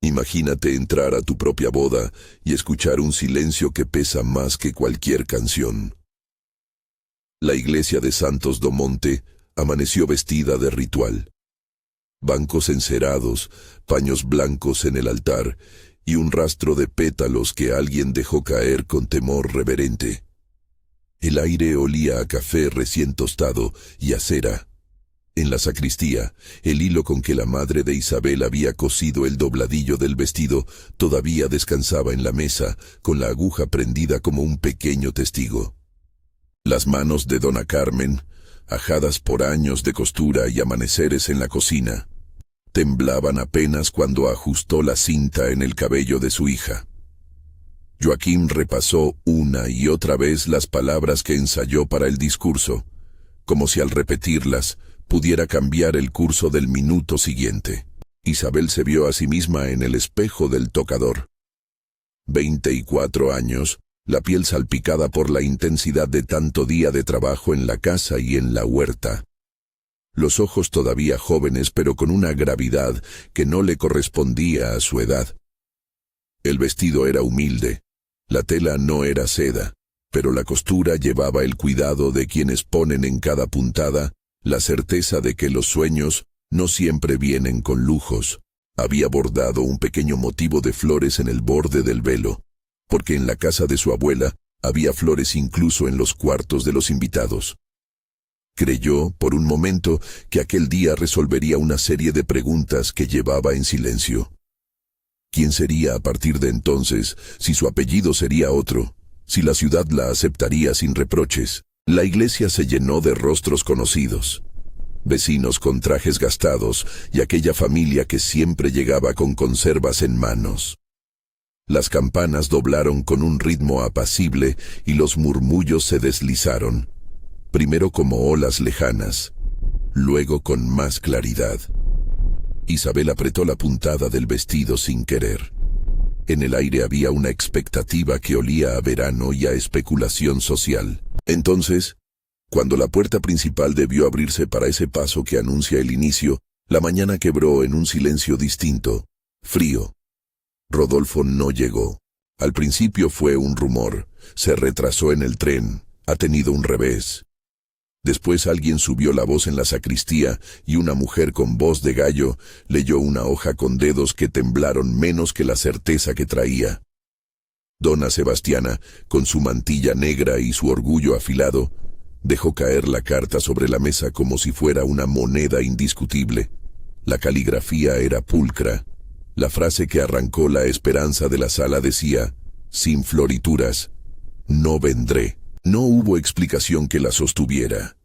Imagínate entrar a tu propia boda y escuchar un silencio que pesa más que cualquier canción. La iglesia de Santos do Monte amaneció vestida de ritual. Bancos encerados, paños blancos en el altar y un rastro de pétalos que alguien dejó caer con temor reverente. El aire olía a café recién tostado y a cera. En la sacristía, el hilo con que la madre de Isabel había cosido el dobladillo del vestido todavía descansaba en la mesa, con la aguja prendida como un pequeño testigo. Las manos de dona Carmen, ajadas por años de costura y amaneceres en la cocina, temblaban apenas cuando ajustó la cinta en el cabello de su hija. Joaquín repasó una y otra vez las palabras que ensayó para el discurso, como si al repetirlas pudiera cambiar el curso del minuto siguiente. Isabel se vio a sí misma en el espejo del tocador. 24 años, la piel salpicada por la intensidad de tanto día de trabajo en la casa y en la huerta. Los ojos todavía jóvenes pero con una gravidad que no le correspondía a su edad. El vestido era humilde, la tela no era seda, pero la costura llevaba el cuidado de quienes ponen en cada puntada la certeza de que los sueños no siempre vienen con lujos. Había bordado un pequeño motivo de flores en el borde del velo, porque en la casa de su abuela había flores incluso en los cuartos de los invitados. Creyó, por un momento, que aquel día resolvería una serie de preguntas que llevaba en silencio. ¿Quién sería a partir de entonces? Si su apellido sería otro, si la ciudad la aceptaría sin reproches. La iglesia se llenó de rostros conocidos, vecinos con trajes gastados y aquella familia que siempre llegaba con conservas en manos. Las campanas doblaron con un ritmo apacible y los murmullos se deslizaron, primero como olas lejanas, luego con más claridad. Isabel apretó la puntada del vestido sin querer. En el aire había una expectativa que olía a verano y a especulación social. Entonces, cuando la puerta principal debió abrirse para ese paso que anuncia el inicio, la mañana quebró en un silencio distinto, frío. Rodolfo no llegó. Al principio fue un rumor, se retrasó en el tren, ha tenido un revés. Después alguien subió la voz en la sacristía y una mujer con voz de gallo leyó una hoja con dedos que temblaron menos que la certeza que traía. Dona Sebastiana, con su mantilla negra y su orgullo afilado, dejó caer la carta sobre la mesa como si fuera una moneda indiscutible. La caligrafía era pulcra. La frase que arrancó la esperanza de la sala decía, sin florituras, no vendré. No hubo explicación que la sostuviera.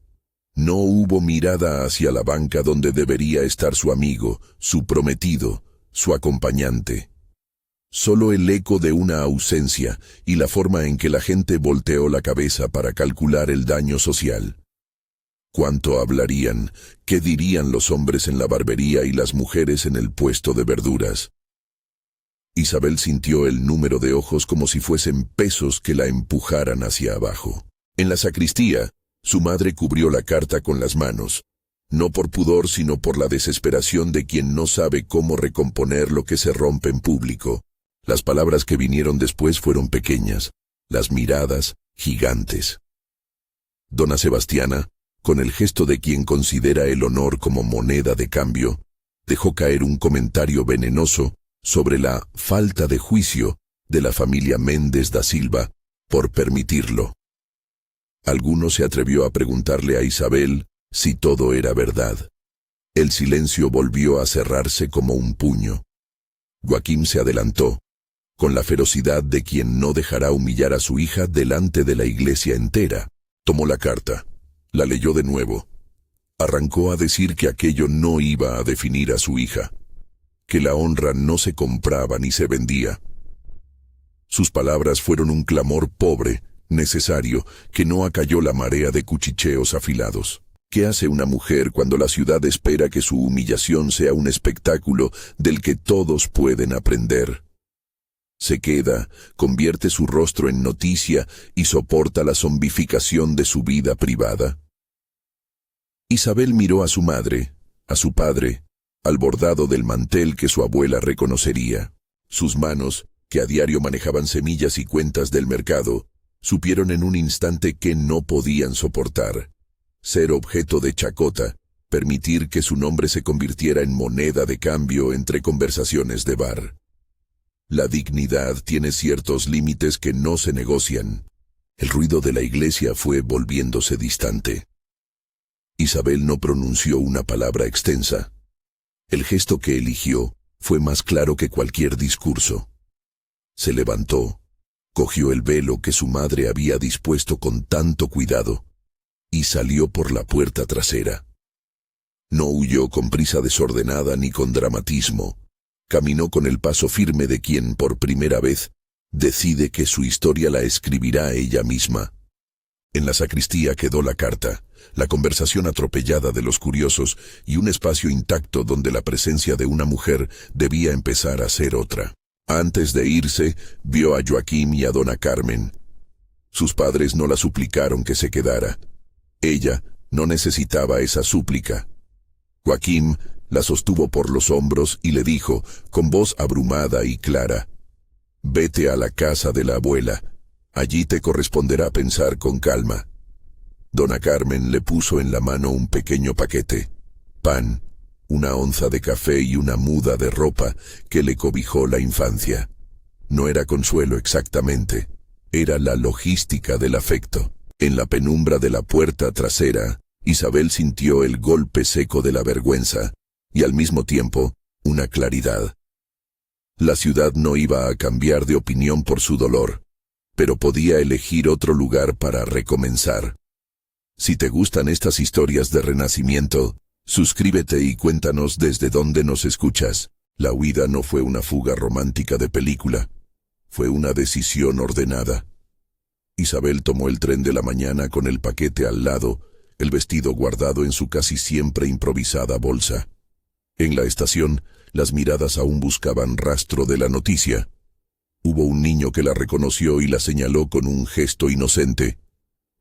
No hubo mirada hacia la banca donde debería estar su amigo, su prometido, su acompañante. Solo el eco de una ausencia y la forma en que la gente volteó la cabeza para calcular el daño social. ¿Cuánto hablarían? ¿Qué dirían los hombres en la barbería y las mujeres en el puesto de verduras? Isabel sintió el número de ojos como si fuesen pesos que la empujaran hacia abajo. En la sacristía, su madre cubrió la carta con las manos, no por pudor sino por la desesperación de quien no sabe cómo recomponer lo que se rompe en público. Las palabras que vinieron después fueron pequeñas, las miradas gigantes. Dona Sebastiana, con el gesto de quien considera el honor como moneda de cambio, dejó caer un comentario venenoso sobre la falta de juicio de la familia Méndez da Silva por permitirlo. Alguno se atrevió a preguntarle a Isabel si todo era verdad. El silencio volvió a cerrarse como un puño. Joaquín se adelantó, con la ferocidad de quien no dejará humillar a su hija delante de la iglesia entera. Tomó la carta, la leyó de nuevo. Arrancó a decir que aquello no iba a definir a su hija, que la honra no se compraba ni se vendía. Sus palabras fueron un clamor pobre, necesario, que no acalló la marea de cuchicheos afilados. ¿Qué hace una mujer cuando la ciudad espera que su humillación sea un espectáculo del que todos pueden aprender? Se queda, convierte su rostro en noticia y soporta la zombificación de su vida privada. Isabel miró a su madre, a su padre, al bordado del mantel que su abuela reconocería. Sus manos, que a diario manejaban semillas y cuentas del mercado, supieron en un instante que no podían soportar. Ser objeto de chacota, permitir que su nombre se convirtiera en moneda de cambio entre conversaciones de bar. La dignidad tiene ciertos límites que no se negocian. El ruido de la iglesia fue volviéndose distante. Isabel no pronunció una palabra extensa. El gesto que eligió fue más claro que cualquier discurso. Se levantó, cogió el velo que su madre había dispuesto con tanto cuidado y salió por la puerta trasera. No huyó con prisa desordenada ni con dramatismo. Caminó con el paso firme de quien, por primera vez, decide que su historia la escribirá ella misma. En la sacristía quedó la carta, la conversación atropellada de los curiosos y un espacio intacto donde la presencia de una mujer debía empezar a ser otra. Antes de irse, vio a Joaquim y a dona Carmen. Sus padres no la suplicaron que se quedara. Ella no necesitaba esa súplica. Joaquim la sostuvo por los hombros y le dijo, con voz abrumada y clara: «Vete a la casa de la abuela. Allí te corresponderá pensar con calma». Dona Carmen le puso en la mano un pequeño paquete, pan, una onza de café y una muda de ropa que le cobijó la infancia. No era consuelo exactamente, era la logística del afecto. En la penumbra de la puerta trasera, Isabel sintió el golpe seco de la vergüenza y al mismo tiempo una claridad. La ciudad no iba a cambiar de opinión por su dolor, pero podía elegir otro lugar para recomenzar. Si te gustan estas historias de renacimiento, suscríbete y cuéntanos desde dónde nos escuchas. La huida no fue una fuga romántica de película, fue una decisión ordenada. Isabel tomó el tren de la mañana con el paquete al lado, el vestido guardado en su casi siempre improvisada bolsa. En la estación, las miradas aún buscaban rastro de la noticia. Hubo un niño que la reconoció y la señaló con un gesto inocente.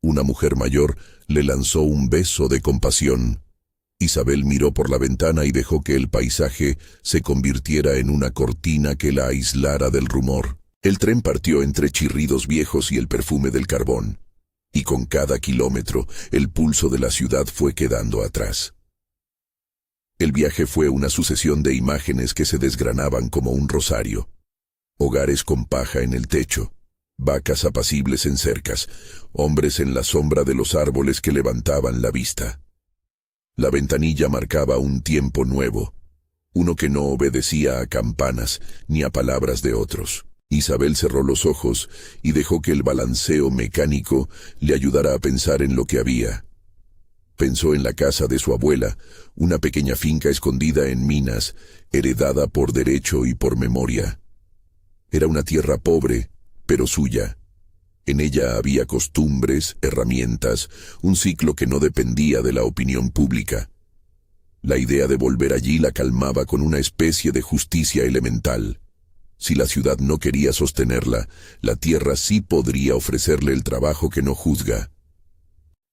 Una mujer mayor le lanzó un beso de compasión. Isabel miró por la ventana y dejó que el paisaje se convirtiera en una cortina que la aislara del rumor. El tren partió entre chirridos viejos y el perfume del carbón, y con cada kilómetro el pulso de la ciudad fue quedando atrás. El viaje fue una sucesión de imágenes que se desgranaban como un rosario. Hogares con paja en el techo, vacas apacibles en cercas, hombres en la sombra de los árboles que levantaban la vista. La ventanilla marcaba un tiempo nuevo, uno que no obedecía a campanas ni a palabras de otros. Isabel cerró los ojos y dejó que el balanceo mecánico le ayudara a pensar en lo que había. Pensó en la casa de su abuela, una pequeña finca escondida en Minas, heredada por derecho y por memoria. Era una tierra pobre, pero suya. En ella había costumbres, herramientas, un ciclo que no dependía de la opinión pública. La idea de volver allí la calmaba con una especie de justicia elemental. Si la ciudad no quería sostenerla, la tierra sí podría ofrecerle el trabajo que no juzga.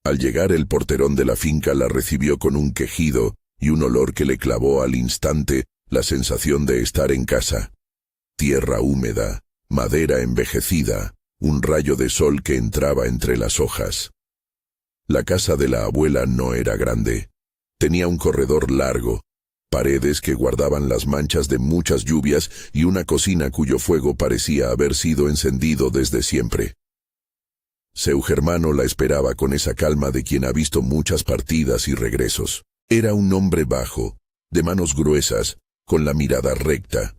Al llegar, el porterón de la finca la recibió con un quejido y un olor que le clavó al instante la sensación de estar en casa. Tierra húmeda, madera envejecida, un rayo de sol que entraba entre las hojas. La casa de la abuela no era grande. Tenía un corredor largo, paredes que guardaban las manchas de muchas lluvias y una cocina cuyo fuego parecía haber sido encendido desde siempre. Seu Germano la esperaba con esa calma de quien ha visto muchas partidas y regresos. Era un hombre bajo, de manos gruesas, con la mirada recta.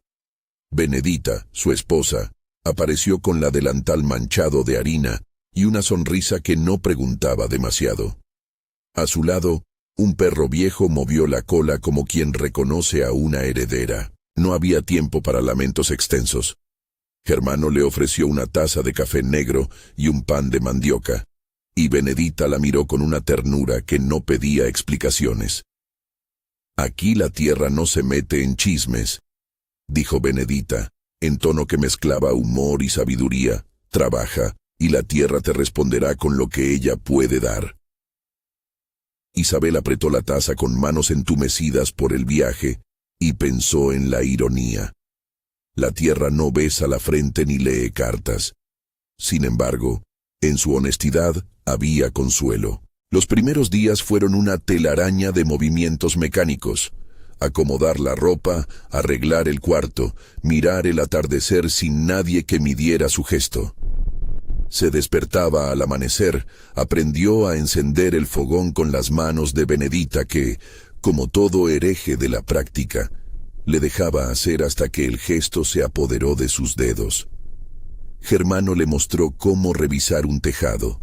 Benedita, su esposa, apareció con la delantal manchado de harina y una sonrisa que no preguntaba demasiado. A su lado, un perro viejo movió la cola como quien reconoce a una heredera. No había tiempo para lamentos extensos. Germano le ofreció una taza de café negro y un pan de mandioca, y Benedita la miró con una ternura que no pedía explicaciones. «Aquí la tierra no se mete en chismes», dijo Benedita, en tono que mezclaba humor y sabiduría. «Trabaja, y la tierra te responderá con lo que ella puede dar». Isabel apretó la taza con manos entumecidas por el viaje y pensó en la ironía. La tierra no besa la frente ni lee cartas. Sin embargo, en su honestidad había consuelo. Los primeros días fueron una telaraña de movimientos mecánicos. Acomodar la ropa, arreglar el cuarto, mirar el atardecer sin nadie que midiera su gesto. Se despertaba al amanecer, aprendió a encender el fogón con las manos de Benedita que, como todo hereje de la práctica, le dejaba hacer hasta que el gesto se apoderó de sus dedos. Germano le mostró cómo revisar un tejado,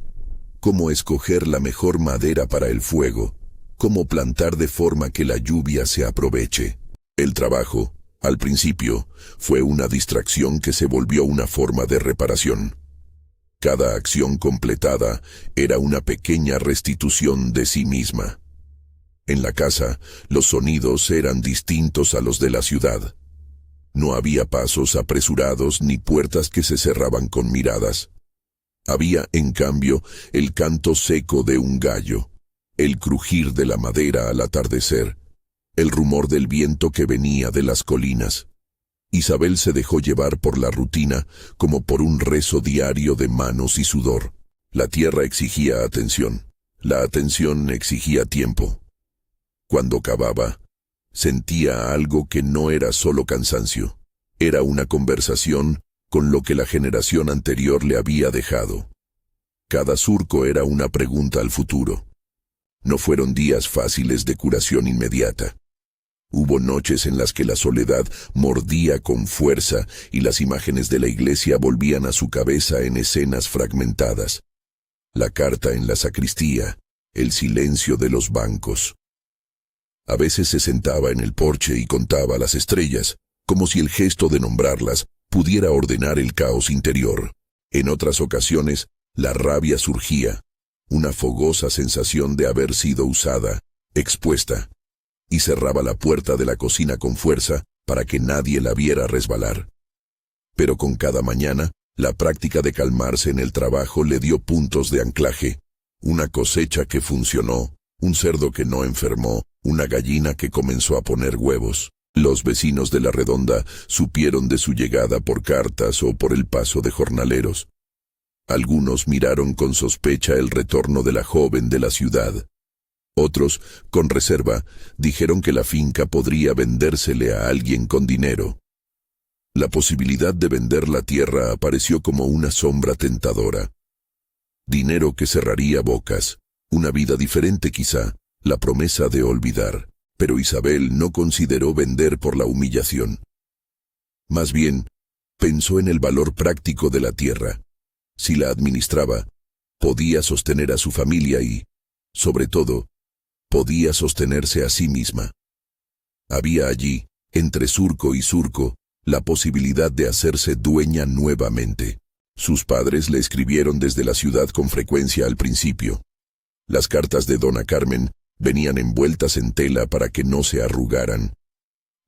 cómo escoger la mejor madera para el fuego, cómo plantar de forma que la lluvia se aproveche. El trabajo, al principio, fue una distracción que se volvió una forma de reparación. Cada acción completada era una pequeña restitución de sí misma. En la casa, los sonidos eran distintos a los de la ciudad. No había pasos apresurados ni puertas que se cerraban con miradas. Había, en cambio, el canto seco de un gallo, el crujir de la madera al atardecer, el rumor del viento que venía de las colinas. Isabel se dejó llevar por la rutina como por un rezo diario de manos y sudor. La tierra exigía atención. La atención exigía tiempo. Cuando cavaba, sentía algo que no era solo cansancio. Era una conversación con lo que la generación anterior le había dejado. Cada surco era una pregunta al futuro. No fueron días fáciles de curación inmediata. Hubo noches en las que la soledad mordía con fuerza y las imágenes de la iglesia volvían a su cabeza en escenas fragmentadas. La carta en la sacristía, el silencio de los bancos. A veces se sentaba en el porche y contaba las estrellas, como si el gesto de nombrarlas pudiera ordenar el caos interior. En otras ocasiones, la rabia surgía, una fogosa sensación de haber sido usada, expuesta, y cerraba la puerta de la cocina con fuerza para que nadie la viera resbalar. Pero con cada mañana, la práctica de calmarse en el trabajo le dio puntos de anclaje, una cosecha que funcionó, un cerdo que no enfermó, una gallina que comenzó a poner huevos. Los vecinos de la redonda supieron de su llegada por cartas o por el paso de jornaleros. Algunos miraron con sospecha el retorno de la joven de la ciudad. Otros, con reserva, dijeron que la finca podría vendérsele a alguien con dinero. La posibilidad de vender la tierra apareció como una sombra tentadora. Dinero que cerraría bocas, una vida diferente quizá, la promesa de olvidar. Pero Isabel no consideró vender por la humillación. Más bien, pensó en el valor práctico de la tierra. Si la administraba, podía sostener a su familia y, sobre todo, podía sostenerse a sí misma. Había allí, entre surco y surco, la posibilidad de hacerse dueña nuevamente. Sus padres le escribieron desde la ciudad con frecuencia al principio. Las cartas de Dona Carmen venían envueltas en tela para que no se arrugaran.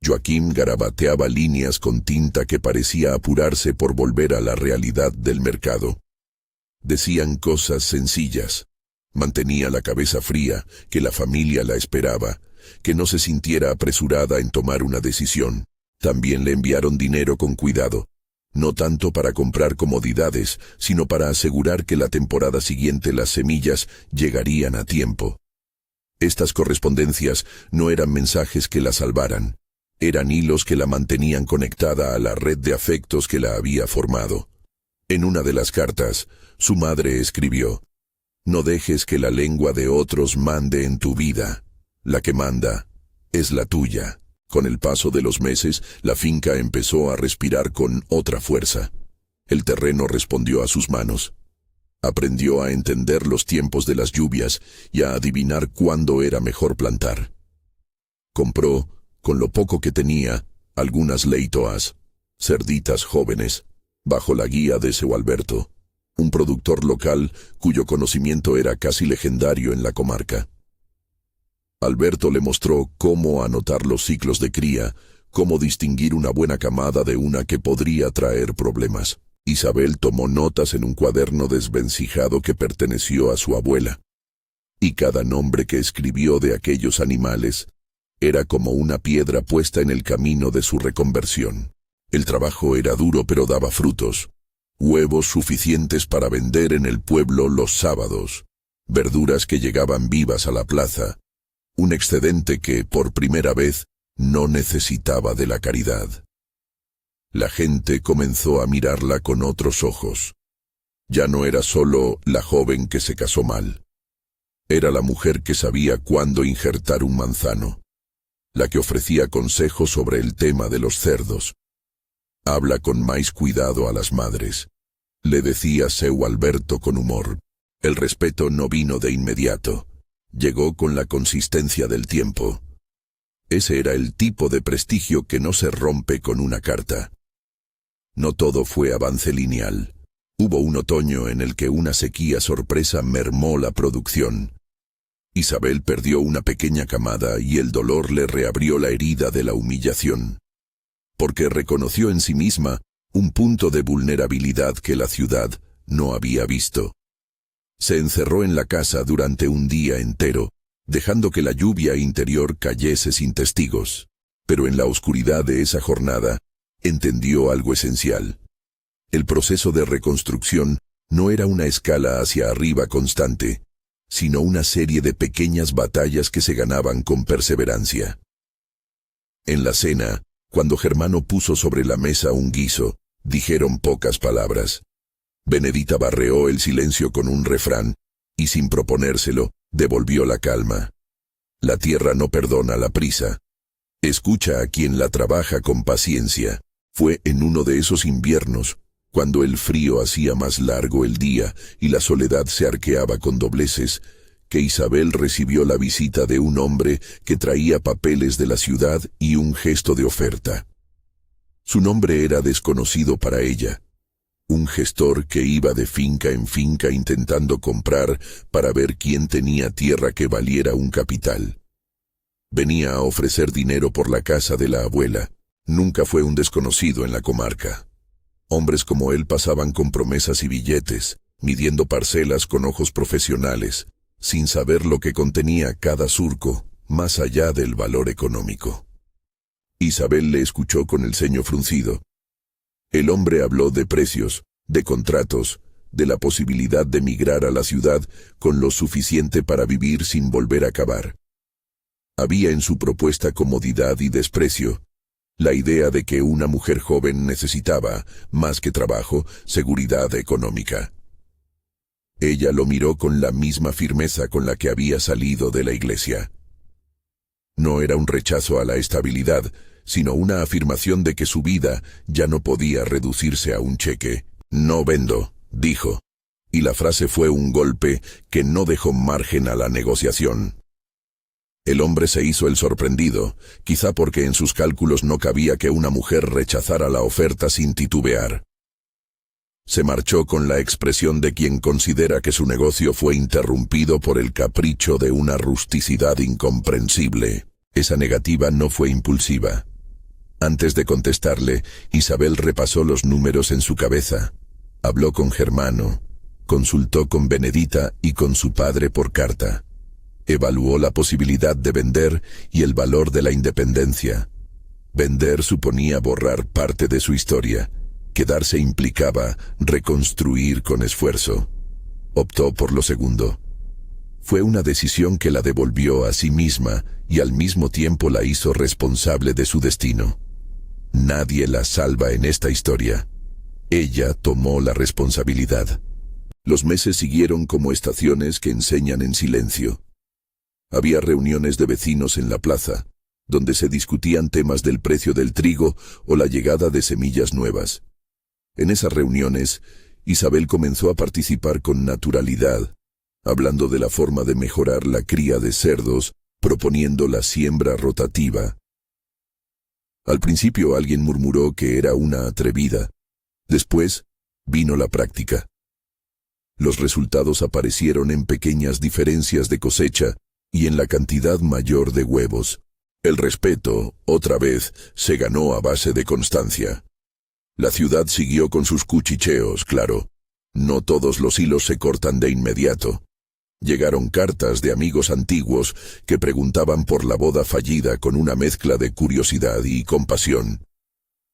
Joaquín garabateaba líneas con tinta que parecía apurarse por volver a la realidad del mercado. Decían cosas sencillas. Mantenía la cabeza fría, que la familia la esperaba, que no se sintiera apresurada en tomar una decisión. También le enviaron dinero con cuidado, no tanto para comprar comodidades, sino para asegurar que la temporada siguiente las semillas llegarían a tiempo. Estas correspondencias no eran mensajes que la salvaran, eran hilos que la mantenían conectada a la red de afectos que la había formado. En una de las cartas, su madre escribió: «No dejes que la lengua de otros mande en tu vida. La que manda es la tuya». Con el paso de los meses, la finca empezó a respirar con otra fuerza. El terreno respondió a sus manos. Aprendió a entender los tiempos de las lluvias y a adivinar cuándo era mejor plantar. Compró, con lo poco que tenía, algunas leitoas, cerditas jóvenes, bajo la guía de seu Alberto, un productor local cuyo conocimiento era casi legendario en la comarca. Alberto le mostró cómo anotar los ciclos de cría, cómo distinguir una buena camada de una que podría traer problemas. Isabel tomó notas en un cuaderno desvencijado que perteneció a su abuela. Y cada nombre que escribió de aquellos animales Era como una piedra puesta en el camino de su reconversión. El trabajo era duro pero daba frutos. Huevos suficientes para vender en el pueblo los sábados. Verduras que llegaban vivas a la plaza. Un excedente que, por primera vez, no necesitaba de la caridad. La gente comenzó a mirarla con otros ojos. Ya no era solo la joven que se casó mal. Era la mujer que sabía cuándo injertar un manzano. La que ofrecía consejos sobre el tema de los cerdos. Habla con más cuidado a las madres, le decía seu Alberto con humor. El respeto no vino de inmediato. Llegó con la consistencia del tiempo. Ese era el tipo de prestigio que no se rompe con una carta. No todo fue avance lineal. Hubo un otoño en el que una sequía sorpresa mermó la producción. Isabel perdió una pequeña camada y el dolor le reabrió la herida de la humillación. Porque reconoció en sí misma un punto de vulnerabilidad que la ciudad no había visto. Se encerró en la casa durante un día entero, dejando que la lluvia interior cayese sin testigos. Pero en la oscuridad de esa jornada, entendió algo esencial. El proceso de reconstrucción no era una escala hacia arriba constante, sino una serie de pequeñas batallas que se ganaban con perseverancia. En la cena, cuando Germano puso sobre la mesa un guiso, dijeron pocas palabras. Benedita barreó el silencio con un refrán, y sin proponérselo, devolvió la calma. La tierra no perdona la prisa. Escucha a quien la trabaja con paciencia. Fue en uno de esos inviernos, cuando el frío hacía más largo el día y la soledad se arqueaba con dobleces, que Isabel recibió la visita de un hombre que traía papeles de la ciudad y un gesto de oferta. Su nombre era desconocido para ella. Un gestor que iba de finca en finca intentando comprar para ver quién tenía tierra que valiera un capital. Venía a ofrecer dinero por la casa de la abuela. Nunca fue un desconocido en la comarca. Hombres como él pasaban con promesas y billetes, midiendo parcelas con ojos profesionales, sin saber lo que contenía cada surco, más allá del valor económico. Isabel le escuchó con el ceño fruncido. El hombre habló de precios, de contratos, de la posibilidad de migrar a la ciudad con lo suficiente para vivir sin volver a cavar. Había en su propuesta comodidad y desprecio, la idea de que una mujer joven necesitaba, más que trabajo, seguridad económica. Ella lo miró con la misma firmeza con la que había salido de la iglesia. No era un rechazo a la estabilidad, sino una afirmación de que su vida ya no podía reducirse a un cheque. No vendo, dijo, y la frase fue un golpe que no dejó margen a la negociación. El hombre se hizo el sorprendido, quizá porque en sus cálculos no cabía que una mujer rechazara la oferta sin titubear. Se marchó con la expresión de quien considera que su negocio fue interrumpido por el capricho de una rusticidad incomprensible. Esa negativa no fue impulsiva. Antes de contestarle, Isabel repasó los números en su cabeza. Habló con Germano, consultó con Benedita y con su padre por carta. Evaluó la posibilidad de vender y el valor de la independencia. Vender suponía borrar parte de su historia. Quedarse implicaba reconstruir con esfuerzo. Optó por lo segundo. Fue una decisión que la devolvió a sí misma y al mismo tiempo la hizo responsable de su destino. Nadie la salva en esta historia. Ella tomó la responsabilidad. Los meses siguieron como estaciones que enseñan en silencio. Había reuniones de vecinos en la plaza, donde se discutían temas del precio del trigo o la llegada de semillas nuevas. En esas reuniones, Isabel comenzó a participar con naturalidad, hablando de la forma de mejorar la cría de cerdos, proponiendo la siembra rotativa. Al principio alguien murmuró que era una atrevida. Después vino la práctica. Los resultados aparecieron en pequeñas diferencias de cosecha y en la cantidad mayor de huevos. El respeto, otra vez, se ganó a base de constancia. La ciudad siguió con sus cuchicheos, claro. No todos los hilos se cortan de inmediato. Llegaron cartas de amigos antiguos que preguntaban por la boda fallida con una mezcla de curiosidad y compasión.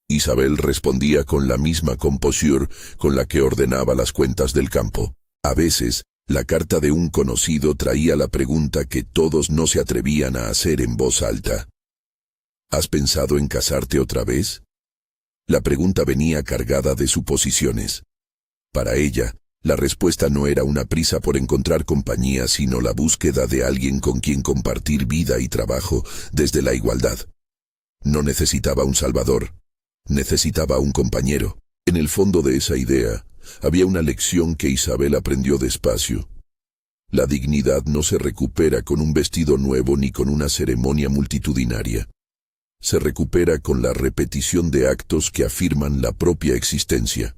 Isabel respondía con la misma composure con la que ordenaba las cuentas del campo. A veces, la carta de un conocido traía la pregunta que todos no se atrevían a hacer en voz alta. ¿Has pensado en casarte otra vez? La pregunta venía cargada de suposiciones. Para ella, la respuesta no era una prisa por encontrar compañía, sino la búsqueda de alguien con quien compartir vida y trabajo desde la igualdad. No necesitaba un salvador, necesitaba un compañero. En el fondo de esa idea, había una lección que Isabel aprendió despacio. La dignidad no se recupera con un vestido nuevo ni con una ceremonia multitudinaria. Se recupera con la repetición de actos que afirman la propia existencia.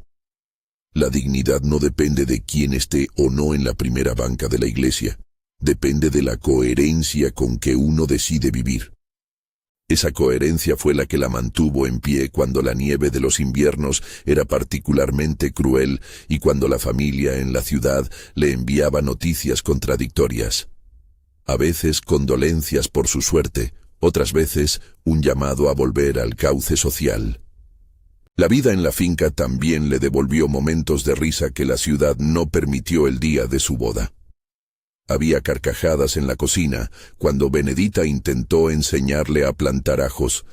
La dignidad no depende de quién esté o no en la primera banca de la iglesia. Depende de la coherencia con que uno decide vivir. Esa coherencia fue la que la mantuvo en pie cuando la nieve de los inviernos era particularmente cruel y cuando la familia en la ciudad le enviaba noticias contradictorias. A veces condolencias por su suerte, otras veces un llamado a volver al cauce social. La vida en la finca también le devolvió momentos de risa que la ciudad no permitió el día de su boda. Había carcajadas en la cocina cuando Benedita intentó enseñarle a plantar ajos,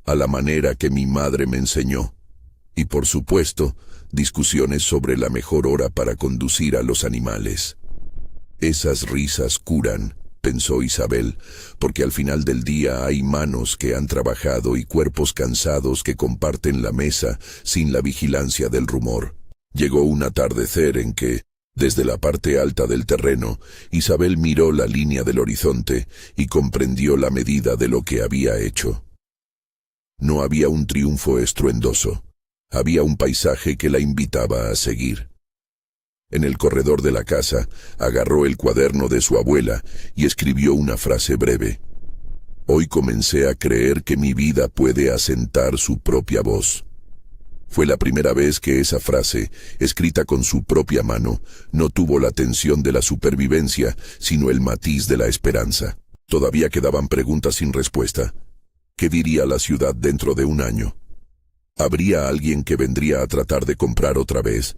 a la manera que mi madre me enseñó. Y por supuesto, discusiones sobre la mejor hora para conducir a los animales. Esas risas curan, pensó Isabel, porque al final del día hay manos que han trabajado y cuerpos cansados que comparten la mesa sin la vigilancia del rumor. Llegó un atardecer en que, desde la parte alta del terreno, Isabel miró la línea del horizonte y comprendió la medida de lo que había hecho. No había un triunfo estruendoso, había un paisaje que la invitaba a seguir. En el corredor de la casa, agarró el cuaderno de su abuela y escribió una frase breve. Hoy comencé a creer que mi vida puede asentar su propia voz. Fue la primera vez que esa frase, escrita con su propia mano, no tuvo la tensión de la supervivencia, sino el matiz de la esperanza. Todavía quedaban preguntas sin respuesta. ¿Qué diría la ciudad dentro de un año? ¿Habría alguien que vendría a tratar de comprar otra vez?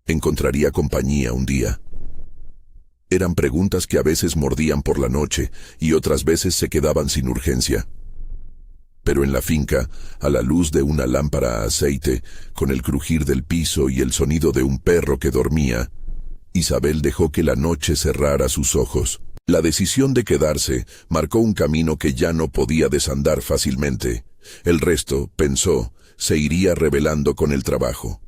¿Encontraría compañía un día? Eran preguntas que a veces mordían por la noche y otras veces se quedaban sin urgencia. Pero en la finca, a la luz de una lámpara a aceite, con el crujir del piso y el sonido de un perro que dormía, Isabel dejó que la noche cerrara sus ojos. La decisión de quedarse marcó un camino que ya no podía desandar fácilmente. El resto, pensó, se iría revelando con el trabajo.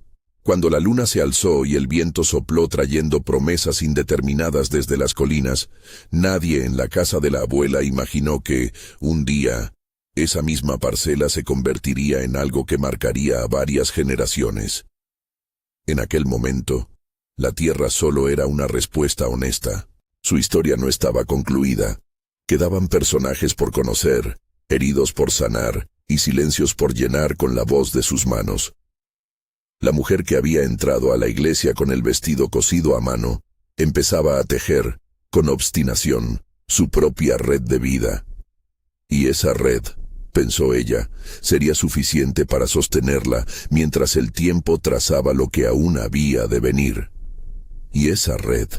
Cuando la luna se alzó y el viento sopló trayendo promesas indeterminadas desde las colinas, nadie en la casa de la abuela imaginó que, un día, esa misma parcela se convertiría en algo que marcaría a varias generaciones. En aquel momento, la tierra solo era una respuesta honesta. Su historia no estaba concluida. Quedaban personajes por conocer, heridos por sanar y silencios por llenar con la voz de sus manos. La mujer que había entrado a la iglesia con el vestido cosido a mano, empezaba a tejer, con obstinación, su propia red de vida. Y esa red, pensó ella, sería suficiente para sostenerla mientras el tiempo trazaba lo que aún había de venir. Y esa red,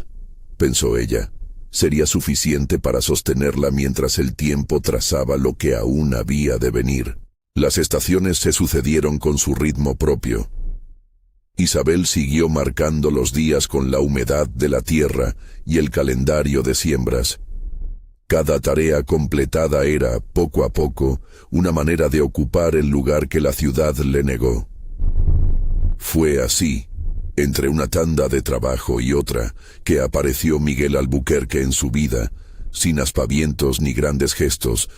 pensó ella, sería suficiente para sostenerla mientras el tiempo trazaba lo que aún había de venir. Las estaciones se sucedieron con su ritmo propio. Isabel siguió marcando los días con la humedad de la tierra y el calendario de siembras. Cada tarea completada era, poco a poco, una manera de ocupar el lugar que la ciudad le negó. Fue así, entre una tanda de trabajo y otra, que apareció Miguel Albuquerque en su vida, sin aspavientos ni grandes gestos,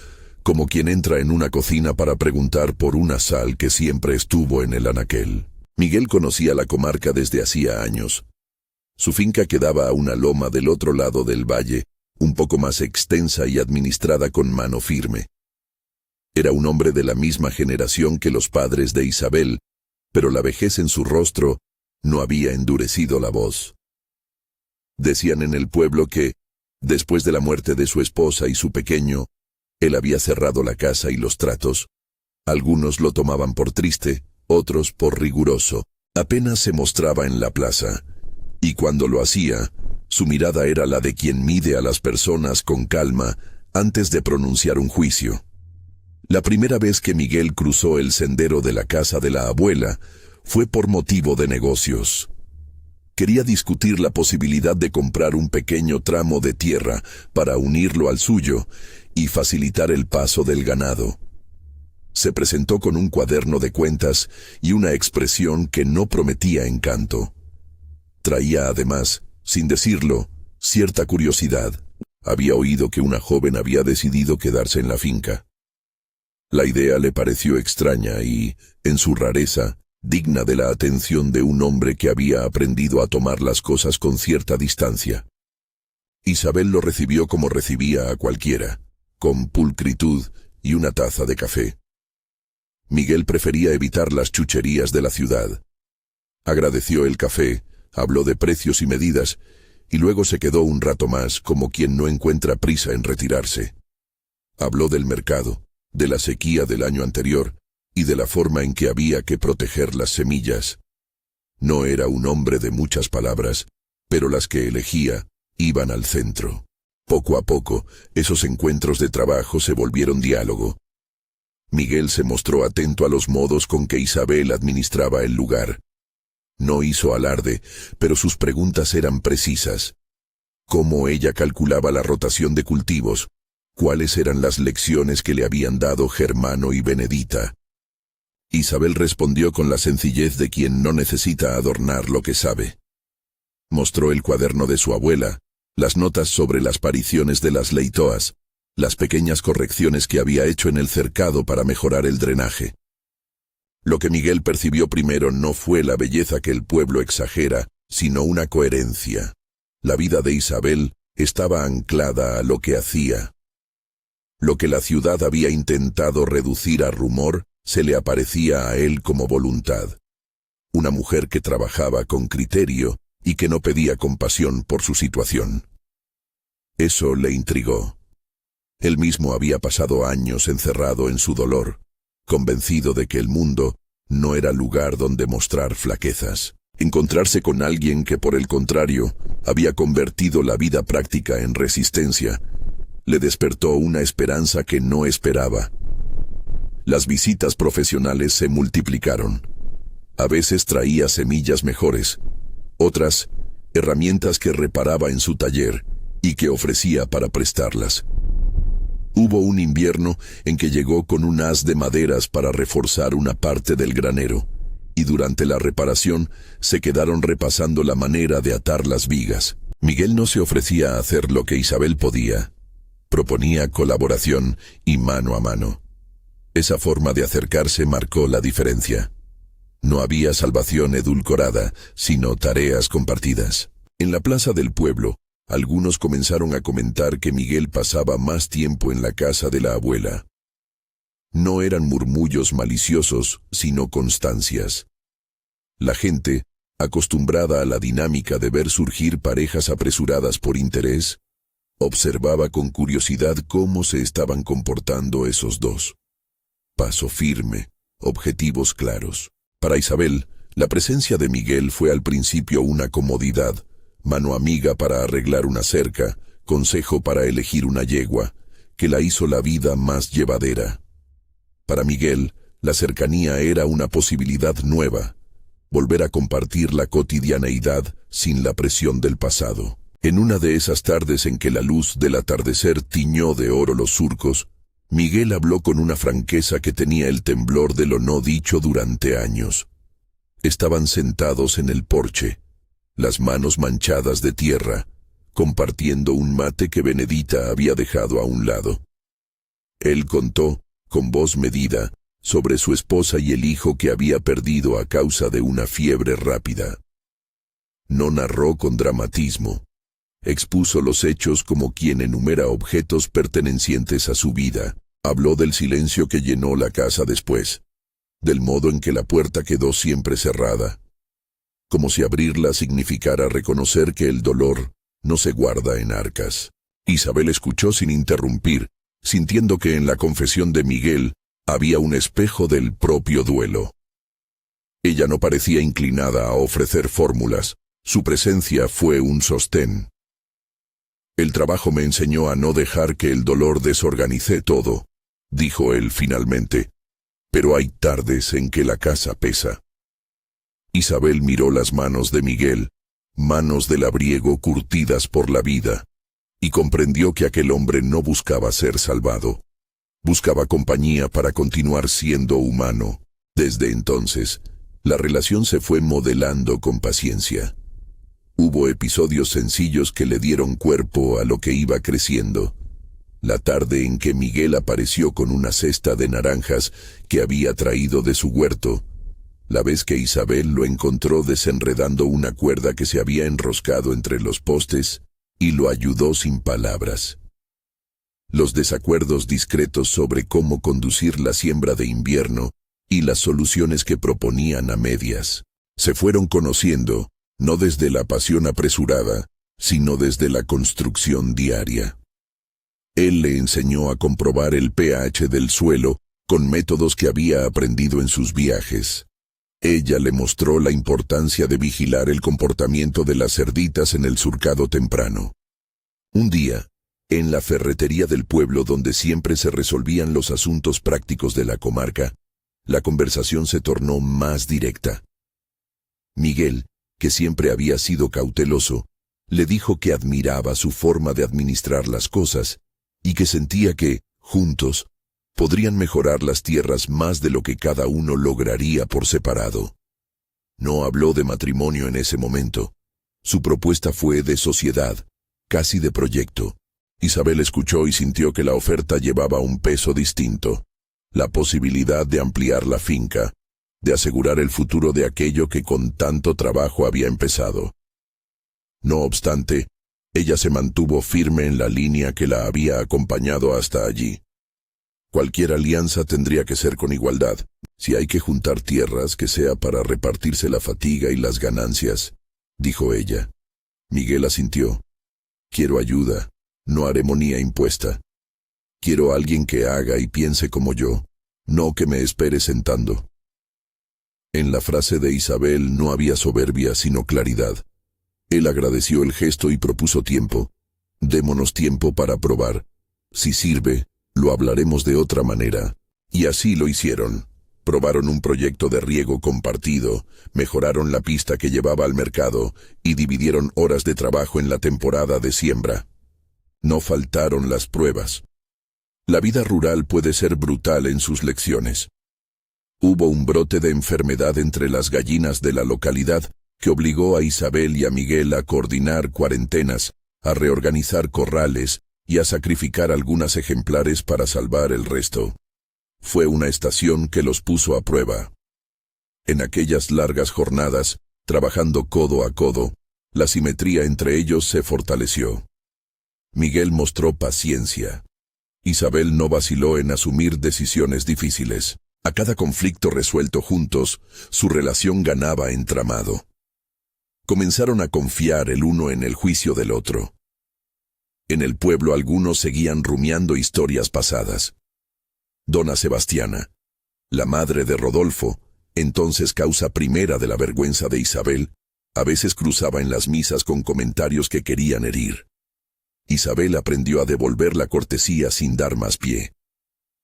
como quien entra en una cocina para preguntar por una sal que siempre estuvo en el anaquel. Miguel conocía la comarca desde hacía años. Su finca quedaba a una loma del otro lado del valle, un poco más extensa y administrada con mano firme. Era un hombre de la misma generación que los padres de Isabel, pero la vejez en su rostro no había endurecido la voz. Decían en el pueblo que, después de la muerte de su esposa y su pequeño, él había cerrado la casa y los tratos. Algunos lo tomaban por triste, otros por riguroso. Apenas se mostraba en la plaza, y cuando lo hacía, su mirada era la de quien mide a las personas con calma antes de pronunciar un juicio. La primera vez que Miguel cruzó el sendero de la casa de la abuela fue por motivo de negocios. Quería discutir la posibilidad de comprar un pequeño tramo de tierra para unirlo al suyo y facilitar el paso del ganado. Se presentó con un cuaderno de cuentas y una expresión que no prometía encanto. Traía además, sin decirlo, cierta curiosidad. Había oído que una joven había decidido quedarse en la finca. La idea le pareció extraña y, en su rareza, digna de la atención de un hombre que había aprendido a tomar las cosas con cierta distancia. Isabel lo recibió como recibía a cualquiera, con pulcritud y una taza de café. Miguel prefería evitar las chucherías de la ciudad. Agradeció el café, habló de precios y medidas, y luego se quedó un rato más como quien no encuentra prisa en retirarse. Habló del mercado, de la sequía del año anterior, y de la forma en que había que proteger las semillas. No era un hombre de muchas palabras, pero las que elegía iban al centro. Poco a poco, esos encuentros de trabajo se volvieron diálogo. Miguel se mostró atento a los modos con que Isabel administraba el lugar. No hizo alarde, pero sus preguntas eran precisas. ¿Cómo ella calculaba la rotación de cultivos? ¿Cuáles eran las lecciones que le habían dado Germano y Benedita? Isabel respondió con la sencillez de quien no necesita adornar lo que sabe. Mostró el cuaderno de su abuela, las notas sobre las pariciones de las leitoas, las pequeñas correcciones que había hecho en el cercado para mejorar el drenaje. Lo que Miguel percibió primero no fue la belleza que el pueblo exagera, sino una coherencia. La vida de Isabel estaba anclada a lo que hacía. Lo que la ciudad había intentado reducir a rumor, se le aparecía a él como voluntad. Una mujer que trabajaba con criterio y que no pedía compasión por su situación. Eso le intrigó. Él mismo había pasado años encerrado en su dolor, convencido de que el mundo no era lugar donde mostrar flaquezas. Encontrarse con alguien que, por el contrario, había convertido la vida práctica en resistencia, le despertó una esperanza que no esperaba. Las visitas profesionales se multiplicaron. A veces traía semillas mejores, otras, herramientas que reparaba en su taller y que ofrecía para prestarlas. Hubo un invierno en que llegó con un haz de maderas para reforzar una parte del granero, y durante la reparación se quedaron repasando la manera de atar las vigas. Miguel no se ofrecía a hacer lo que Isabel podía. Proponía colaboración y mano a mano. Esa forma de acercarse marcó la diferencia. No había salvación edulcorada, sino tareas compartidas. En la plaza del pueblo, algunos comenzaron a comentar que Miguel pasaba más tiempo en la casa de la abuela. No eran murmullos maliciosos, sino constancias. La gente, acostumbrada a la dinámica de ver surgir parejas apresuradas por interés, observaba con curiosidad cómo se estaban comportando esos dos. Paso firme, objetivos claros. Para Isabel, la presencia de Miguel fue al principio una comodidad, mano amiga para arreglar una cerca, consejo para elegir una yegua, que la hizo la vida más llevadera. Para Miguel, la cercanía era una posibilidad nueva, volver a compartir la cotidianeidad sin la presión del pasado. En una de esas tardes en que la luz del atardecer tiñó de oro los surcos, Miguel habló con una franqueza que tenía el temblor de lo no dicho durante años. Estaban sentados en el porche, las manos manchadas de tierra, compartiendo un mate que Benedita había dejado a un lado. Él contó, con voz medida, sobre su esposa y el hijo que había perdido a causa de una fiebre rápida. No narró con dramatismo. Expuso los hechos como quien enumera objetos pertenecientes a su vida. Habló del silencio que llenó la casa después, del modo en que la puerta quedó siempre cerrada, como si abrirla significara reconocer que el dolor no se guarda en arcas. Isabel escuchó sin interrumpir, sintiendo que en la confesión de Miguel había un espejo del propio duelo. Ella no parecía inclinada a ofrecer fórmulas, su presencia fue un sostén. El trabajo me enseñó a no dejar que el dolor desorganice todo, dijo él finalmente, pero hay tardes en que la casa pesa. Isabel miró las manos de Miguel, manos de labriego curtidas por la vida, y comprendió que aquel hombre no buscaba ser salvado. Buscaba compañía para continuar siendo humano. Desde entonces, la relación se fue modelando con paciencia. Hubo episodios sencillos que le dieron cuerpo a lo que iba creciendo. La tarde en que Miguel apareció con una cesta de naranjas que había traído de su huerto, la vez que Isabel lo encontró desenredando una cuerda que se había enroscado entre los postes, y lo ayudó sin palabras. Los desacuerdos discretos sobre cómo conducir la siembra de invierno y las soluciones que proponían a medias, se fueron conociendo, no desde la pasión apresurada, sino desde la construcción diaria. Él le enseñó a comprobar el pH del suelo con métodos que había aprendido en sus viajes. Ella le mostró la importancia de vigilar el comportamiento de las cerditas en el surcado temprano. Un día, en la ferretería del pueblo donde siempre se resolvían los asuntos prácticos de la comarca, la conversación se tornó más directa. Miguel, que siempre había sido cauteloso, le dijo que admiraba su forma de administrar las cosas y que sentía que, juntos, podrían mejorar las tierras más de lo que cada uno lograría por separado. No habló de matrimonio en ese momento. Su propuesta fue de sociedad, casi de proyecto. Isabel escuchó y sintió que la oferta llevaba un peso distinto. La posibilidad de ampliar la finca, de asegurar el futuro de aquello que con tanto trabajo había empezado. No obstante, ella se mantuvo firme en la línea que la había acompañado hasta allí. Cualquier alianza tendría que ser con igualdad. Si hay que juntar tierras, que sea para repartirse la fatiga y las ganancias, dijo ella. Miguel asintió. Quiero ayuda, no ceremonia impuesta. Quiero alguien que haga y piense como yo, no que me espere sentando. En la frase de Isabel no había soberbia sino claridad. Él agradeció el gesto y propuso tiempo. Démonos tiempo para probar. Si sirve, lo hablaremos de otra manera. Y así lo hicieron. Probaron un proyecto de riego compartido, mejoraron la pista que llevaba al mercado y dividieron horas de trabajo en la temporada de siembra. No faltaron las pruebas. La vida rural puede ser brutal en sus lecciones. Hubo un brote de enfermedad entre las gallinas de la localidad que obligó a Isabel y a Miguel a coordinar cuarentenas, a reorganizar corrales y a sacrificar algunas ejemplares para salvar el resto. Fue una estación que los puso a prueba. En aquellas largas jornadas, trabajando codo a codo, la simetría entre ellos se fortaleció. Miguel mostró paciencia. Isabel no vaciló en asumir decisiones difíciles. A cada conflicto resuelto juntos, su relación ganaba entramado. Comenzaron a confiar el uno en el juicio del otro. En el pueblo algunos seguían rumiando historias pasadas. Dona Sebastiana, la madre de Rodolfo, entonces causa primera de la vergüenza de Isabel, a veces cruzaba en las misas con comentarios que querían herir. Isabel aprendió a devolver la cortesía sin dar más pie.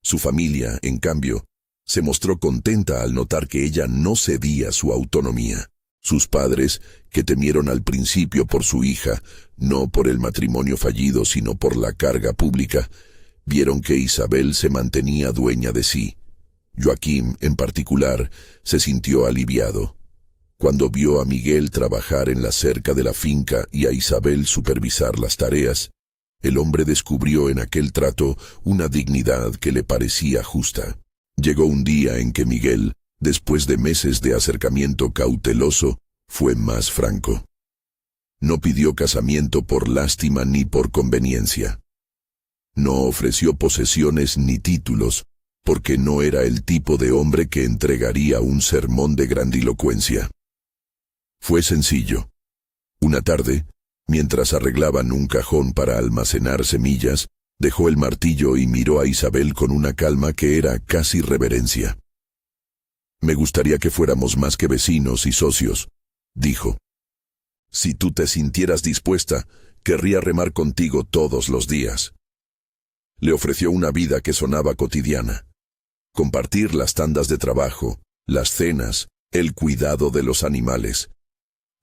Su familia, en cambio, se mostró contenta al notar que ella no cedía su autonomía. Sus padres, que temieron al principio por su hija, no por el matrimonio fallido sino por la carga pública, vieron que Isabel se mantenía dueña de sí. Joaquín, en particular, se sintió aliviado. Cuando vio a Miguel trabajar en la cerca de la finca y a Isabel supervisar las tareas, el hombre descubrió en aquel trato una dignidad que le parecía justa. Llegó un día en que Miguel, después de meses de acercamiento cauteloso, fue más franco. No pidió casamiento por lástima ni por conveniencia. No ofreció posesiones ni títulos, porque no era el tipo de hombre que entregaría un sermón de grandilocuencia. Fue sencillo. Una tarde, Mientras arreglaban un cajón para almacenar semillas, dejó el martillo y miró a Isabel con una calma que era casi reverencia. «Me gustaría que fuéramos más que vecinos y socios», dijo. «Si tú te sintieras dispuesta, querría remar contigo todos los días». Le ofreció una vida que sonaba cotidiana. Compartir las tandas de trabajo, las cenas, el cuidado de los animales.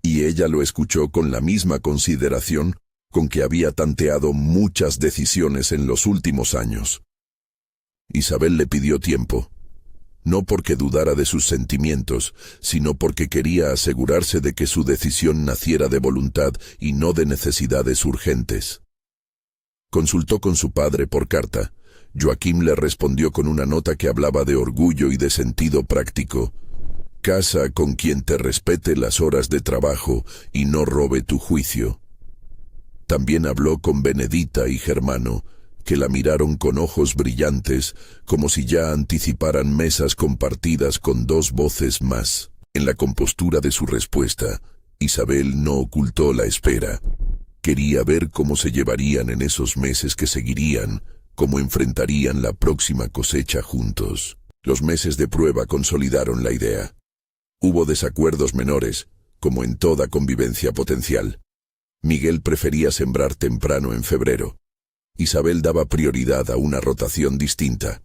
Y ella lo escuchó con la misma consideración con que había tanteado muchas decisiones en los últimos años. Isabel le pidió tiempo, no porque dudara de sus sentimientos, sino porque quería asegurarse de que su decisión naciera de voluntad y no de necesidades urgentes. Consultó con su padre por carta. Joaquín le respondió con una nota que hablaba de orgullo y de sentido práctico. «Casa con quien te respete las horas de trabajo y no robe tu juicio». También habló con Benedita y Germano, que la miraron con ojos brillantes, como si ya anticiparan mesas compartidas con dos voces más. En la compostura de su respuesta, Isabel no ocultó la espera. Quería ver cómo se llevarían en esos meses que seguirían, cómo enfrentarían la próxima cosecha juntos. Los meses de prueba consolidaron la idea. Hubo desacuerdos menores, como en toda convivencia potencial. Miguel prefería sembrar temprano en febrero. Isabel daba prioridad a una rotación distinta.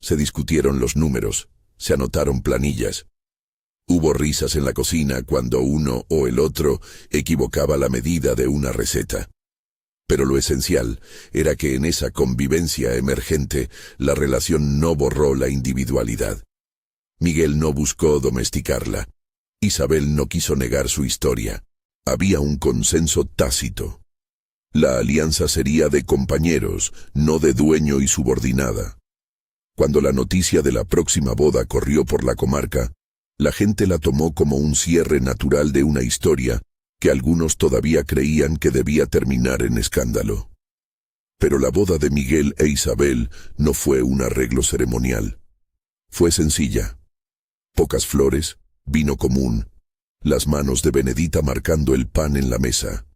Se discutieron los números, se anotaron planillas. Hubo risas en la cocina cuando uno o el otro equivocaba la medida de una receta. Pero lo esencial era que en esa convivencia emergente la relación no borró la individualidad. Miguel no buscó domesticarla. Isabel no quiso negar su historia. Había un consenso tácito. La alianza sería de compañeros, no de dueño y subordinada. Cuando la noticia de la próxima boda corrió por la comarca, la gente la tomó como un cierre natural de una historia que algunos todavía creían que debía terminar en escándalo. Pero la boda de Miguel e Isabel no fue un arreglo ceremonial. Fue sencilla. Pocas flores, vino común, las manos de Benedita marcando el pan en la mesa.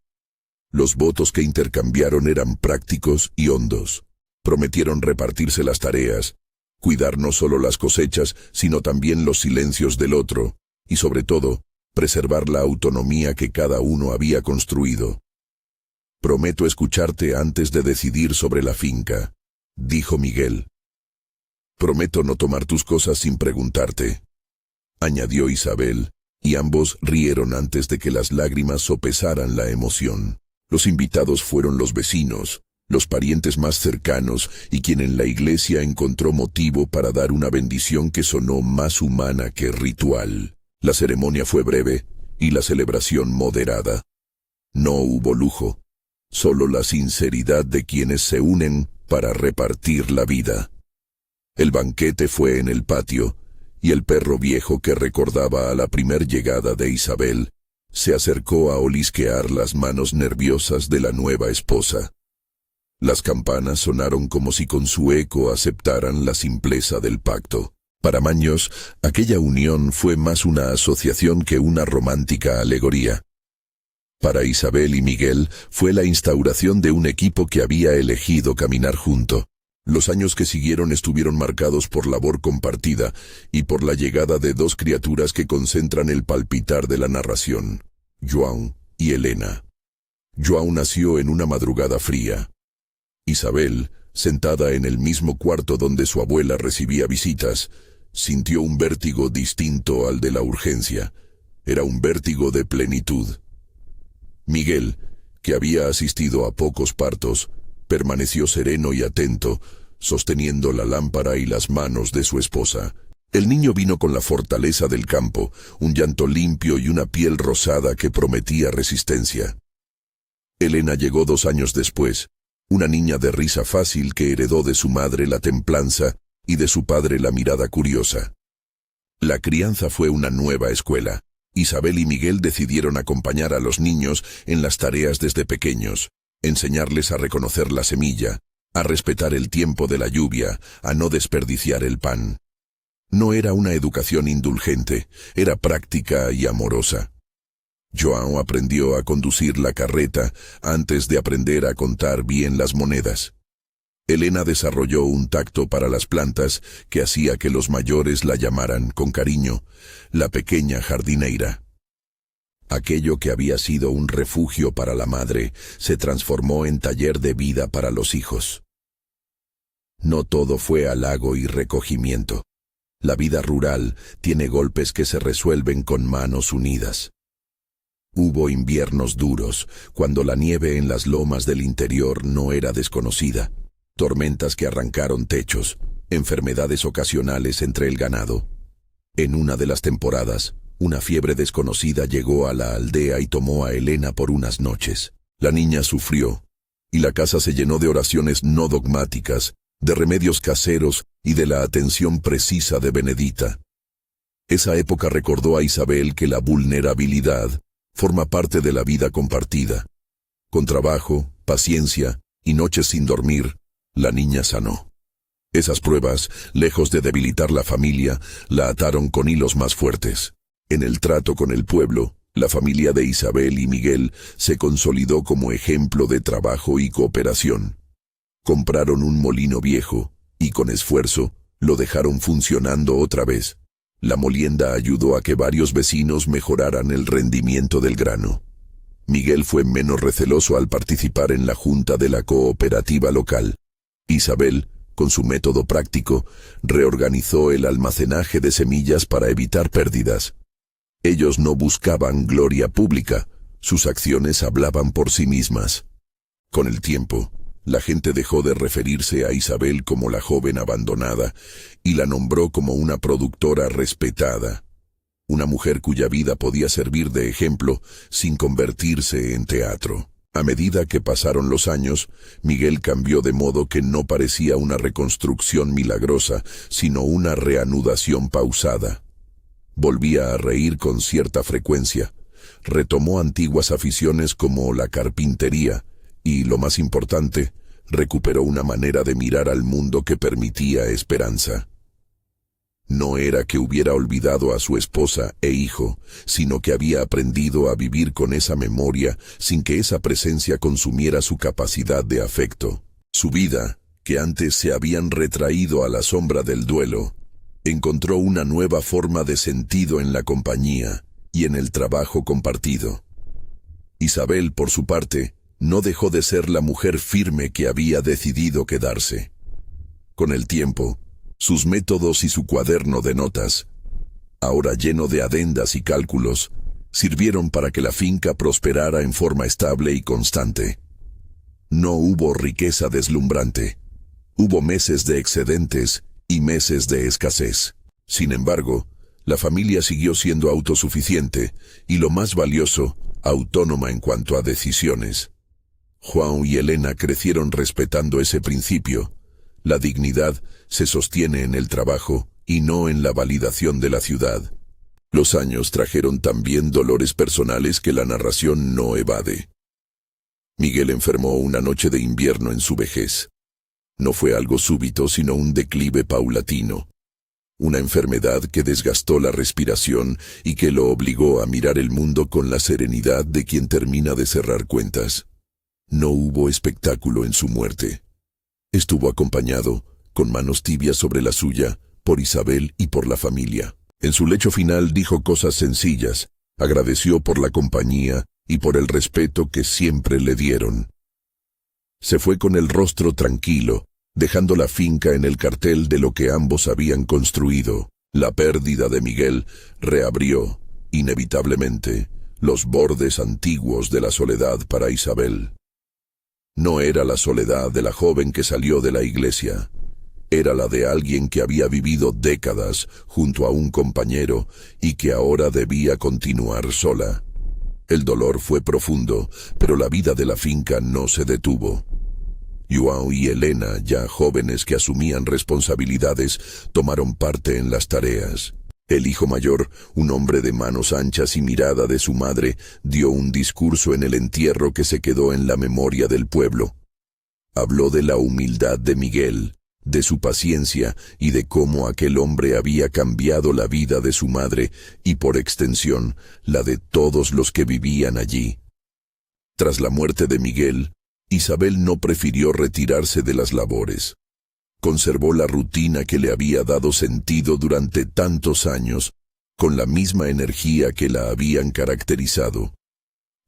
Los votos que intercambiaron eran prácticos y hondos. Prometieron repartirse las tareas, cuidar no solo las cosechas, sino también los silencios del otro, y sobre todo, preservar la autonomía que cada uno había construido. «Prometo escucharte antes de decidir sobre la finca», dijo Miguel. «Prometo no tomar tus cosas sin preguntarte», añadió Isabel, y ambos rieron antes de que las lágrimas sopesaran la emoción. Los invitados fueron los vecinos, los parientes más cercanos y quien en la iglesia encontró motivo para dar una bendición que sonó más humana que ritual. La ceremonia fue breve y la celebración moderada. No hubo lujo, solo la sinceridad de quienes se unen para repartir la vida. El banquete fue en el patio, y el perro viejo que recordaba a la primer llegada de Isabel se acercó a olisquear las manos nerviosas de la nueva esposa. Las campanas sonaron como si con su eco aceptaran la simpleza del pacto. Para Maños, aquella unión fue más una asociación que una romántica alegoría. Para Isabel y Miguel fue la instauración de un equipo que había elegido caminar junto. Los años que siguieron estuvieron marcados por labor compartida y por la llegada de dos criaturas que concentran el palpitar de la narración, João y Elena. João nació en una madrugada fría. Isabel, sentada en el mismo cuarto donde su abuela recibía visitas, sintió un vértigo distinto al de la urgencia. Era un vértigo de plenitud. Miguel, que había asistido a pocos partos, permaneció sereno y atento, sosteniendo la lámpara y las manos de su esposa. El niño vino con la fortaleza del campo, un llanto limpio y una piel rosada que prometía resistencia. Elena llegó 2 años después, una niña de risa fácil que heredó de su madre la templanza y de su padre la mirada curiosa. La crianza fue una nueva escuela. Isabel y Miguel decidieron acompañar a los niños en las tareas desde pequeños, enseñarles a reconocer la semilla, a respetar el tiempo de la lluvia, a no desperdiciar el pan. No era una educación indulgente, era práctica y amorosa. João aprendió a conducir la carreta antes de aprender a contar bien las monedas. Helena desarrolló un tacto para las plantas que hacía que los mayores la llamaran, con cariño, la pequeña jardineira. Aquello que había sido un refugio para la madre se transformó en taller de vida para los hijos. No todo fue halago y recogimiento. La vida rural tiene golpes que se resuelven con manos unidas. Hubo inviernos duros, cuando la nieve en las lomas del interior no era desconocida, tormentas que arrancaron techos, enfermedades ocasionales entre el ganado. En una de las temporadas, una fiebre desconocida llegó a la aldea y tomó a Helena por unas noches. La niña sufrió, y la casa se llenó de oraciones no dogmáticas, de remedios caseros y de la atención precisa de Benedita. Esa época recordó a Isabel que la vulnerabilidad forma parte de la vida compartida. Con trabajo, paciencia y noches sin dormir, la niña sanó. Esas pruebas, lejos de debilitar la familia, la ataron con hilos más fuertes. En el trato con el pueblo, la familia de Isabel y Miguel se consolidó como ejemplo de trabajo y cooperación. Compraron un molino viejo y, con esfuerzo, lo dejaron funcionando otra vez. La molienda ayudó a que varios vecinos mejoraran el rendimiento del grano. Miguel fue menos receloso al participar en la junta de la cooperativa local. Isabel, con su método práctico, reorganizó el almacenaje de semillas para evitar pérdidas. Ellos no buscaban gloria pública, sus acciones hablaban por sí mismas. Con el tiempo, la gente dejó de referirse a Isabel como la joven abandonada y la nombró como una productora respetada, una mujer cuya vida podía servir de ejemplo sin convertirse en teatro. A medida que pasaron los años, Miguel cambió de modo que no parecía una reconstrucción milagrosa, sino una reanudación pausada. Volvía a reír con cierta frecuencia, retomó antiguas aficiones como la carpintería, y, lo más importante, recuperó una manera de mirar al mundo que permitía esperanza. No era que hubiera olvidado a su esposa e hijo, sino que había aprendido a vivir con esa memoria sin que esa presencia consumiera su capacidad de afecto. Su vida, que antes se habían retraído a la sombra del duelo, encontró una nueva forma de sentido en la compañía y en el trabajo compartido. Isabel, por su parte, no dejó de ser la mujer firme que había decidido quedarse. Con el tiempo, sus métodos y su cuaderno de notas, ahora lleno de adendas y cálculos, sirvieron para que la finca prosperara en forma estable y constante. No hubo riqueza deslumbrante. Hubo meses de excedentes y meses de escasez. Sin embargo, la familia siguió siendo autosuficiente y, lo más valioso, autónoma en cuanto a decisiones. João y Helena crecieron respetando ese principio. La dignidad se sostiene en el trabajo y no en la validación de la ciudad. Los años trajeron también dolores personales que la narración no evade. Miguel enfermó una noche de invierno en su vejez. No fue algo súbito, sino un declive paulatino. Una enfermedad que desgastó la respiración y que lo obligó a mirar el mundo con la serenidad de quien termina de cerrar cuentas. No hubo espectáculo en su muerte. Estuvo acompañado, con manos tibias sobre la suya, por Isabel y por la familia. En su lecho final dijo cosas sencillas, agradeció por la compañía y por el respeto que siempre le dieron. Se fue con el rostro tranquilo, dejando la finca en el cartel de lo que ambos habían construido. La pérdida de Miguel reabrió, inevitablemente, los bordes antiguos de la soledad para Isabel. No era la soledad de la joven que salió de la iglesia. Era la de alguien que había vivido décadas junto a un compañero y que ahora debía continuar sola. El dolor fue profundo, pero la vida de la finca no se detuvo. João y Helena, ya jóvenes que asumían responsabilidades, tomaron parte en las tareas. El hijo mayor, un hombre de manos anchas y mirada de su madre, dio un discurso en el entierro que se quedó en la memoria del pueblo. Habló de la humildad de Miguel, de su paciencia y de cómo aquel hombre había cambiado la vida de su madre y, por extensión, la de todos los que vivían allí. Tras la muerte de Miguel, Isabel no prefirió retirarse de las labores. Conservó la rutina que le había dado sentido durante tantos años, con la misma energía que la habían caracterizado.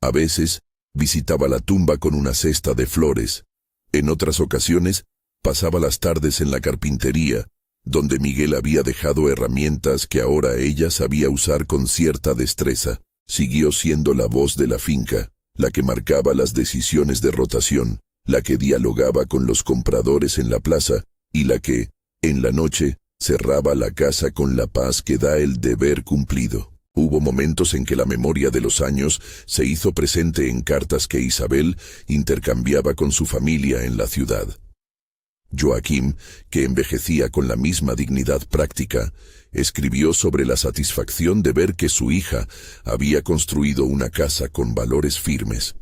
A veces, visitaba la tumba con una cesta de flores. En otras ocasiones, pasaba las tardes en la carpintería, donde Miguel había dejado herramientas que ahora ella sabía usar con cierta destreza. Siguió siendo la voz de la finca, la que marcaba las decisiones de rotación, la que dialogaba con los compradores en la plaza, y la que, en la noche, cerraba la casa con la paz que da el deber cumplido. Hubo momentos en que la memoria de los años se hizo presente en cartas que Isabel intercambiaba con su familia en la ciudad. Joaquim, que envejecía con la misma dignidad práctica, escribió sobre la satisfacción de ver que su hija había construido una casa con valores firmes.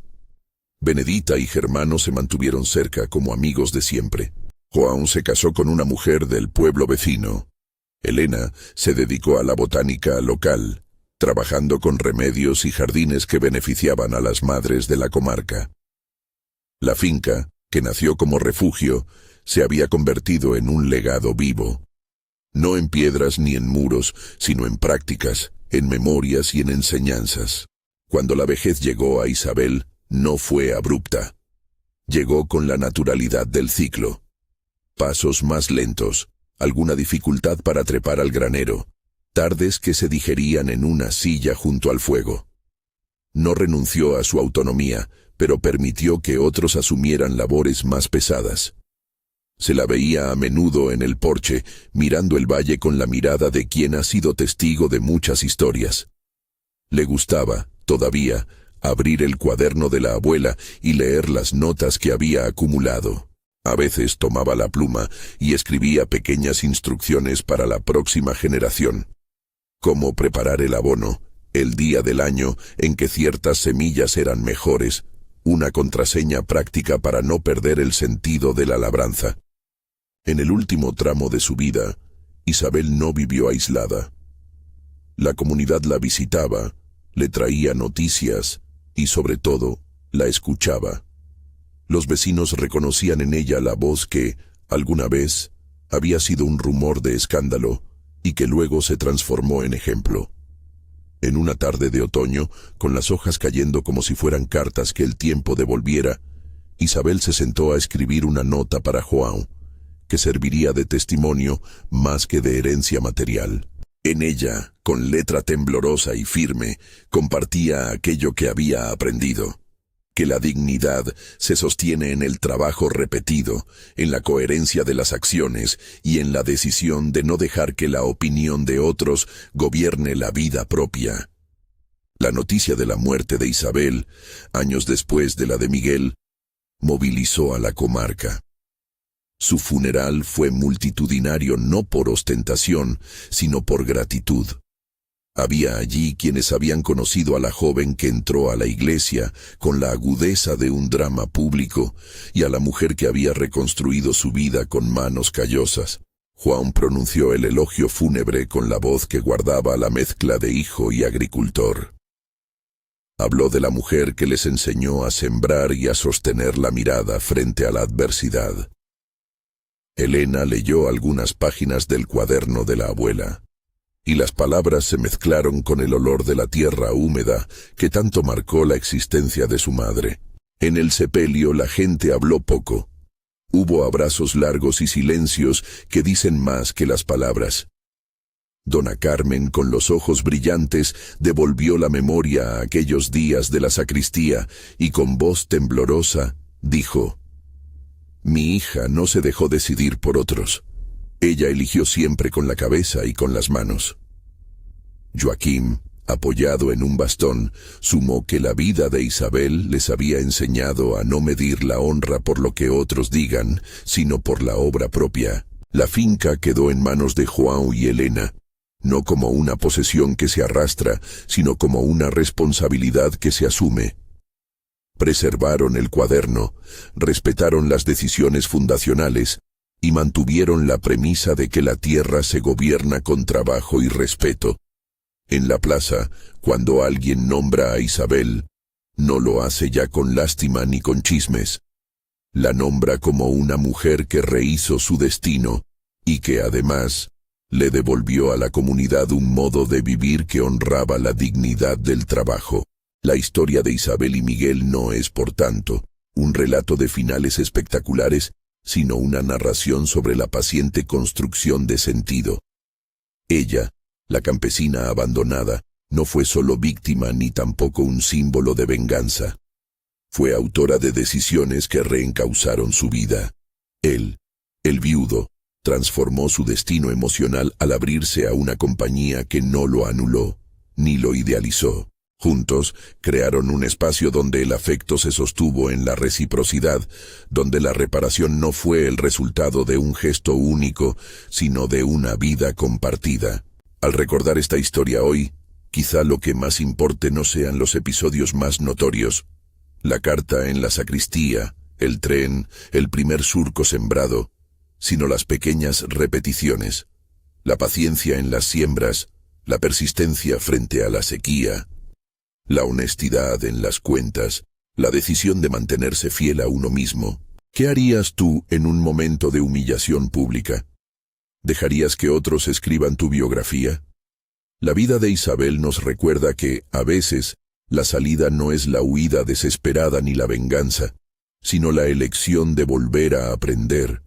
Benedita y Germano se mantuvieron cerca como amigos de siempre. João se casó con una mujer del pueblo vecino. Elena se dedicó a la botánica local, trabajando con remedios y jardines que beneficiaban a las madres de la comarca. La finca, que nació como refugio, se había convertido en un legado vivo. No en piedras ni en muros, sino en prácticas, en memorias y en enseñanzas. Cuando la vejez llegó a Isabel, no fue abrupta. Llegó con la naturalidad del ciclo. Pasos más lentos, alguna dificultad para trepar al granero, tardes que se digerían en una silla junto al fuego. No renunció a su autonomía, pero permitió que otros asumieran labores más pesadas. Se la veía a menudo en el porche, mirando el valle con la mirada de quien ha sido testigo de muchas historias. Le gustaba, todavía, abrir el cuaderno de la abuela y leer las notas que había acumulado. A veces tomaba la pluma y escribía pequeñas instrucciones para la próxima generación. Cómo preparar el abono, el día del año en que ciertas semillas eran mejores, una contraseña práctica para no perder el sentido de la labranza. En el último tramo de su vida, Isabel no vivió aislada. La comunidad la visitaba, le traía noticias y, sobre todo, la escuchaba. Los vecinos reconocían en ella la voz que, alguna vez, había sido un rumor de escándalo y que luego se transformó en ejemplo. En una tarde de otoño, con las hojas cayendo como si fueran cartas que el tiempo devolviera, Isabel se sentó a escribir una nota para João, que serviría de testimonio más que de herencia material. En ella, con letra temblorosa y firme, compartía aquello que había aprendido. Que la dignidad se sostiene en el trabajo repetido, en la coherencia de las acciones y en la decisión de no dejar que la opinión de otros gobierne la vida propia. La noticia de la muerte de Isabel, años después de la de Miguel, movilizó a la comarca. Su funeral fue multitudinario no por ostentación, sino por gratitud. Había allí quienes habían conocido a la joven que entró a la iglesia con la agudeza de un drama público y a la mujer que había reconstruido su vida con manos callosas. João pronunció el elogio fúnebre con la voz que guardaba la mezcla de hijo y agricultor. Habló de la mujer que les enseñó a sembrar y a sostener la mirada frente a la adversidad. Elena leyó algunas páginas del cuaderno de la abuela, y las palabras se mezclaron con el olor de la tierra húmeda que tanto marcó la existencia de su madre. En el sepelio la gente habló poco. Hubo abrazos largos y silencios que dicen más que las palabras. Dona Carmen, con los ojos brillantes, devolvió la memoria a aquellos días de la sacristía y con voz temblorosa dijo: «Mi hija no se dejó decidir por otros. Ella eligió siempre con la cabeza y con las manos». Joaquim, apoyado en un bastón, sumó que la vida de Isabel les había enseñado a no medir la honra por lo que otros digan, sino por la obra propia. La finca quedó en manos de João y Elena, no como una posesión que se arrastra, sino como una responsabilidad que se asume. Preservaron el cuaderno, respetaron las decisiones fundacionales, y mantuvieron la premisa de que la tierra se gobierna con trabajo y respeto. En la plaza, cuando alguien nombra a Isabel, no lo hace ya con lástima ni con chismes. La nombra como una mujer que rehizo su destino y que además le devolvió a la comunidad un modo de vivir que honraba la dignidad del trabajo. La historia de Isabel y Miguel no es, por tanto, un relato de finales espectaculares, sino una narración sobre la paciente construcción de sentido. Ella, la campesina abandonada, no fue solo víctima ni tampoco un símbolo de venganza. Fue autora de decisiones que reencauzaron su vida. Él, el viudo, transformó su destino emocional al abrirse a una compañía que no lo anuló, ni lo idealizó. Juntos, crearon un espacio donde el afecto se sostuvo en la reciprocidad, donde la reparación no fue el resultado de un gesto único, sino de una vida compartida. Al recordar esta historia hoy, quizá lo que más importe no sean los episodios más notorios. La carta en la sacristía, el tren, el primer surco sembrado, sino las pequeñas repeticiones, la paciencia en las siembras, la persistencia frente a la sequía, la honestidad en las cuentas, la decisión de mantenerse fiel a uno mismo. ¿Qué harías tú en un momento de humillación pública? ¿Dejarías que otros escriban tu biografía? La vida de Isabel nos recuerda que, a veces, la salida no es la huida desesperada ni la venganza, sino la elección de volver a aprender,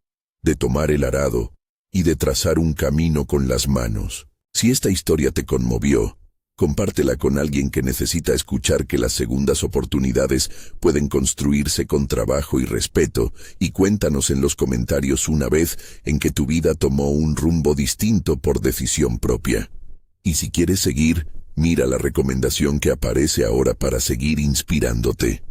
de tomar el arado y de trazar un camino con las manos. Si esta historia te conmovió, compártela con alguien que necesita escuchar que las segundas oportunidades pueden construirse con trabajo y respeto, y cuéntanos en los comentarios una vez en que tu vida tomó un rumbo distinto por decisión propia. Y si quieres seguir, mira la recomendación que aparece ahora para seguir inspirándote.